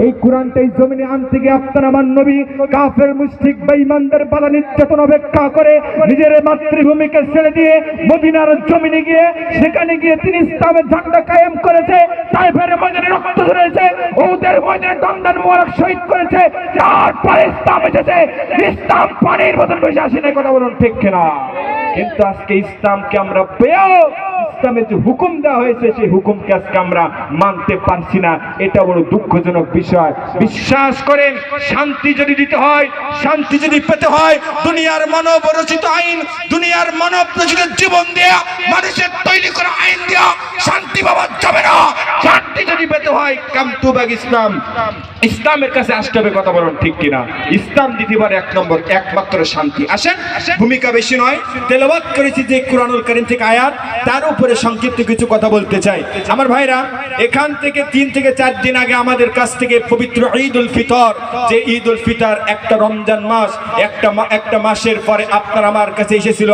এই কোরআনটাই জমিনে আনতে গিয়ে আপনার আমার নবী কাফের মুশরিক বেঈমানদের বাধা নির্যাতন উপেক্ষা করে নিজের মাতৃভূমিকে ছেড়ে দিয়ে মদিনার জমিনে গিয়ে সেখানে গিয়ে তিনি ইসলামের ঝান্ডা কায়েম করেছে। তাইফের ময়দানে রক্ত ঝরেছে, ওদের ময়দানে দমদম মোবারক শহীদ করেছে। তারপরে ইসলাম এসেছে। ইসলাম পানির মতন বেশি আসে না, কথা বলুন ঠিক কিনা? কিন্তু আজকে ইসলামকে আমরা পেয়েও ইসলামের যে হুকুম দেওয়া হয়েছে সেই হুকুমকে আজকে আমরা মানতে পারছি না। এটা বড় দুঃখজনক বিষয়। বিশ্বাস করেন, শান্তি যদি দিতে হয়, শান্তি যদি পেতে হয়, দুনিয়ার মানব রচিত আইন, দুনিয়ার মানব রচিত জীবন দেয়া, মানুষের তৈরি করা আইন দেয়া শান্তি পাওয়া যাবে না। শান্তি যদি পেতে হয় কামতুবাগ ইসলাম, ইসলামের কাছে আসতে হবে। কথা বলুন ঠিক কিনা? ইসলাম দিতে পারে এক নম্বর একমাত্র শান্তি। আসেন, ভূমিকা বেশি নয়, তেলাওয়াত করেছি যে কোরআনুল কারীম থেকে আয়াত, তার উপরে সংক্ষিপ্ত কিছু কথা বলতে চাই। আমার ভাইরা, এখান থেকে 3 থেকে 4 দিন আগে আমাদের কাছ থেকে পবিত্র ঈদ উল ফিতর, যে ঈদ উল ফিতর একটা রমজান মাস, একটা মাসের পরে আপনার আমার কাছে এসেছিল।